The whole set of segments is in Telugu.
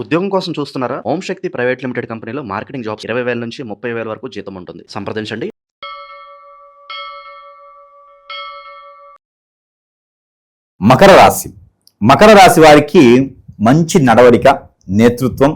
ఉద్యోగం కోసం చూస్తున్నారా? ఓం శక్తి ప్రైవేట్ లిమిటెడ్ కంపెనీలో మార్కెటింగ్ జాబ్స్ 20,000 నుంచి 30,000 వరకు జీతం ఉంటుంది. సంప్రదించండి. మకర రాశి. మకర రాశి వారికి మంచి నడవడిక, నేతృత్వం,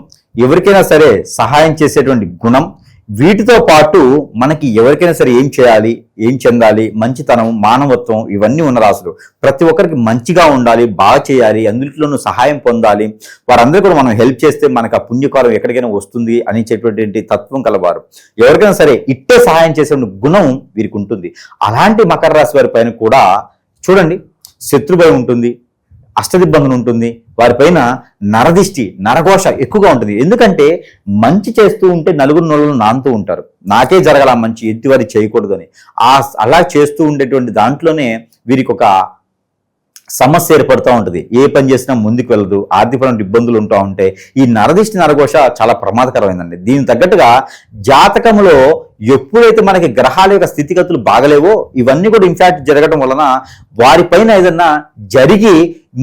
ఎవరికైనా సరే సహాయం చేసేటువంటి గుణం, వీటితో పాటు మనకి ఎవరికైనా సరే ఏం చేయాలి, ఏం చెందాలి, మంచితనం, మానవత్వం ఇవన్నీ ఉన్న రాశులు. ప్రతి ఒక్కరికి మంచిగా ఉండాలి, బాగా చేయాలి, అందులోనూ సహాయం పొందాలి, వారందరూ కూడా మనం హెల్ప్ చేస్తే మనకు ఆ పుణ్యకాలం ఎక్కడికైనా వస్తుంది అని చెప్పేటువంటి తత్వం కలవారు. ఎవరికైనా సరే ఇట్టే సహాయం చేసే గుణం వీరికి ఉంటుంది. అలాంటి మకర రాశి వారి పైన కూడా చూడండి, శత్రుభయం ఉంటుంది, అష్టదిబ్బందన ఉంటుంది, వారిపైన నరదిష్టి, నరఘోష ఎక్కువగా ఉంటుంది. ఎందుకంటే మంచి చేస్తూ ఉంటే నలుగురు నోళ్ళను నానుతూ ఉంటారు. నాకే జరగాల మంచి, ఎత్తివారి చేయకూడదు అని. అలా చేస్తూ ఉండేటువంటి దాంట్లోనే వీరికి ఒక సమస్య ఏర్పడుతూ ఉంటుంది. ఏ పని చేసినా ముందుకు వెళ్ళదు, ఆర్థికపరమైన ఇబ్బందులు ఉంటూ ఉంటాయి. ఈ నరదిష్టి, నరఘోష చాలా ప్రమాదకరమైందండి. దీనికి తగ్గట్టుగా జాతకంలో ఎప్పుడైతే మనకి గ్రహాల యొక్క స్థితిగతులు బాగలేవో ఇవన్నీ కూడా ఇన్ఫాక్ట్ జరగడం వలన వారిపైన ఏదన్నా జరిగి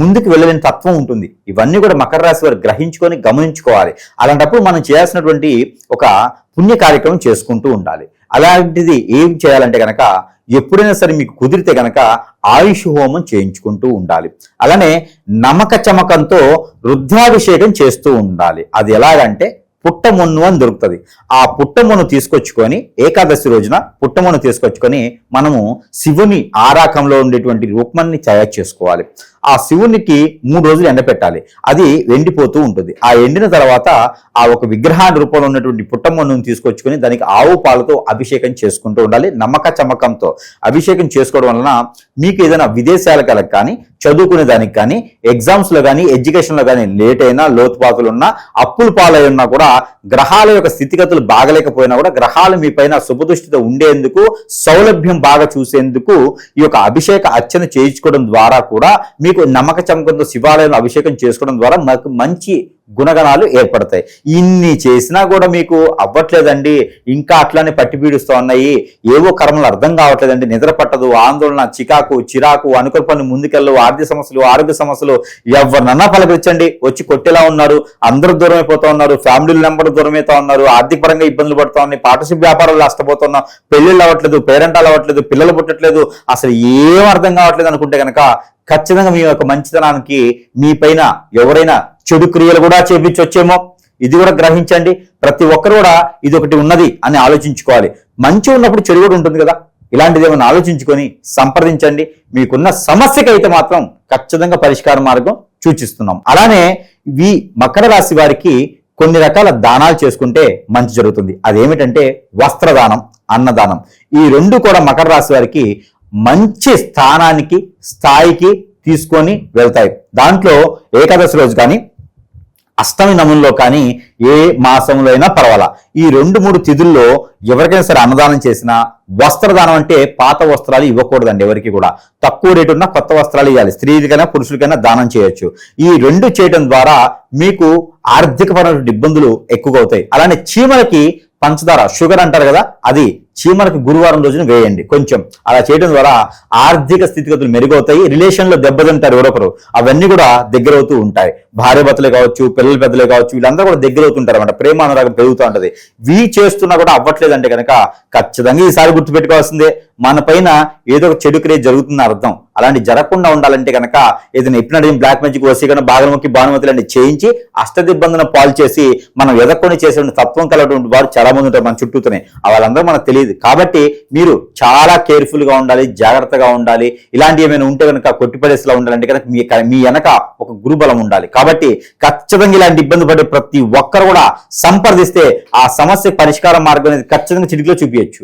ముందుకు వెళ్ళలేని తత్వం ఉంటుంది. ఇవన్నీ కూడా మకర రాశి వారు గ్రహించుకొని గమనించుకోవాలి. అలాంటప్పుడు మనం చేయాల్సినటువంటి ఒక పుణ్య కార్యక్రమం చేసుకుంటూ ఉండాలి. అలాంటిది ఏం చేయాలంటే కనుక ఎప్పుడైనా సరే మీకు కుదిరితే కనుక ఆయుష్ హోమం చేయించుకుంటూ ఉండాలి. అలానే నమక చమకంతో రుద్రాభిషేకం చేస్తూ ఉండాలి. అది ఎలాగంటే పుట్టమొన్ను అని దొరుకుతుంది. ఆ పుట్టమొన్ను తీసుకొచ్చుకొని ఏకాదశి రోజున పుట్టమొన్ను తీసుకొచ్చుకొని మనము శివుని ఆరాకంలో ఉండేటువంటి రూపమాన్ని తయారు చేసుకోవాలి. ఆ శివునికి 3 రోజులు ఎండపెట్టాలి. అది ఎండిపోతూ ఉంటుంది. ఆ ఎండిన తర్వాత ఆ ఒక విగ్రహాన్ని రూపంలో ఉన్నటువంటి పుట్టమొన్నును తీసుకొచ్చుకొని దానికి ఆవు పాలతో అభిషేకం చేసుకుంటూ ఉండాలి. నమ్మక చమకంతో అభిషేకం చేసుకోవడం వలన మీకు ఏదైనా విదేశాలకు కానీ, చదువుకునే దానికి కానీ, ఎగ్జామ్స్ లో కానీ, ఎడ్యుకేషన్ లో కానీ లేట్ అయినా, లోతుపాతులు ఉన్నా, అప్పులు పాలై ఉన్నా కూడా, గ్రహాల యొక్క స్థితిగతులు బాగలేకపోయినా కూడా గ్రహాలు మీ పైన శుభదృష్టితో ఉండేందుకు, సౌలభ్యం బాగా చూసేందుకు ఈ యొక్క అభిషేక అర్చన చేయించుకోవడం ద్వారా కూడా మీకు నమ్మక చమకంతో శివాలయంలో అభిషేకం చేసుకోవడం ద్వారా మనకు మంచి గుణగణాలు ఏర్పడతాయి. ఇన్ని చేసినా కూడా మీకు అవ్వట్లేదండి, ఇంకా అట్లానే పట్టి పీడిస్తూ ఉన్నాయి, ఏవో కర్మలు అర్థం కావట్లేదండి, నిద్ర పట్టదు, ఆందోళన, చిరాకు, అనుకున్న పని ముందుకెళ్ళవు, ఆర్థిక సమస్యలు, ఆరోగ్య సమస్యలు, ఎవరినన్నా పలకరించండి వచ్చి కొట్టేలా ఉన్నారు, అందరూ దూరం అయిపోతా ఉన్నారు, ఫ్యామిలీ నెంబర్ దూరం అవుతా ఉన్నారు, ఆర్థిక పరంగా ఇబ్బందులు పడుతూ ఉన్నాయి, పార్ట్నర్షిప్ వ్యాపారాలు నష్టపోతున్నాం, పెళ్లిళ్ళు అవ్వట్లేదు, పేరెంటాలు అవ్వట్లేదు, పిల్లలు పుట్టట్లేదు, అసలు ఏం అర్థం కావట్లేదు అనుకుంటే కనుక ఖచ్చితంగా మీ యొక్క మంచితనానికి మీ పైన ఎవరైనా చెడు క్రియలు కూడా చేపించొచ్చేమో, ఇది కూడా గ్రహించండి. ప్రతి ఒక్కరు కూడా ఇది ఒకటి ఉన్నది అని ఆలోచించుకోవాలి. మంచి ఉన్నప్పుడు చెడు కూడా ఉంటుంది కదా, ఇలాంటిది ఏమైనా ఆలోచించుకొని సంప్రదించండి. మీకున్న సమస్యకి అయితే మాత్రం ఖచ్చితంగా పరిష్కార మార్గం సూచిస్తున్నాం. అలానే ఈ మకర రాశి వారికి కొన్ని రకాల దానాలు చేసుకుంటే మంచి జరుగుతుంది. అదేమిటంటే వస్త్రదానం, అన్నదానం. ఈ రెండు కూడా మకర రాశి వారికి మంచి స్థాయికి తీసుకొని వెళ్తాయి. దాంట్లో ఏకాదశి రోజు కానీ, అష్టమి నముల్లో కానీ, ఏ మాసంలో అయినా పర్వాలా, ఈ 2-3 తిథుల్లో ఎవరికైనా సరే అన్నదానం చేసినా, వస్త్రదానం అంటే పాత వస్త్రాలు ఇవ్వకూడదండి. ఎవరికి కూడా తక్కువ రేటు ఉన్న కొత్త వస్త్రాలు ఇవ్వాలి. స్త్రీలకైనా పురుషులకైనా దానం చేయొచ్చు. ఈ 2 చేయడం ద్వారా మీకు ఆర్థికపరమైన ఇబ్బందులు ఎక్కువగా అవుతాయి. అలానే చీమలకి పంచదార, షుగర్ అంటారు కదా, అది చీమలకు గురువారం రోజున వేయండి కొంచెం. అలా చేయడం ద్వారా ఆర్థిక స్థితిగతులు మెరుగవుతాయి. రిలేషన్లో దెబ్బతింటారు ఎవరొకరు, అవన్నీ కూడా దగ్గర అవుతూ ఉంటాయి. భార్య భర్తలే కావచ్చు, పిల్లల పెద్దలే కావచ్చు, వీళ్ళందరూ కూడా దగ్గర అవుతుంటారు అన్నమాట. ప్రేమ అనురాగం పెరుగుతూ ఉంటది. చేస్తున్నా కూడా అవ్వట్లేదంటే కనుక ఖచ్చితంగా ఈసారి గుర్తుపెట్టుకోవాల్సిందే, మన పైన ఏదో ఒక చెడు క్రియ జరుగుతుందని అర్థం. అలాంటి జరగకుండా ఉండాలంటే కనుక ఏదైనా ఎప్పినడియం, బ్లాక్ మ్యాజిక్, వసీకరణ, బాగలముఖి, భానుమతి లాంటి చేయించి అష్టదిబ్బందన పాలు చేసి మనం ఎదక్కొని చేసే తత్వం కలటువంటి వారు చాలా మంది ఉంటారు మన చుట్టూతోనే. వాళ్ళందరూ మనకు తెలియదు. కాబట్టి మీరు చాలా కేర్ఫుల్ గా ఉండాలి, జాగ్రత్తగా ఉండాలి. ఇలాంటి ఏమైనా ఉంటే కనుక కొట్టిపడేసేలా ఉండాలంటే కనుక మీ వెనక ఒక గురుబలం ఉండాలి. కాబట్టి ఖచ్చితంగా ఇలాంటి ఇబ్బంది పడే ప్రతి ఒక్కరు కూడా సంప్రదిస్తే ఆ సమస్య పరిష్కార మార్గం అనేది ఖచ్చితంగా చిటికలో చూపించచ్చు.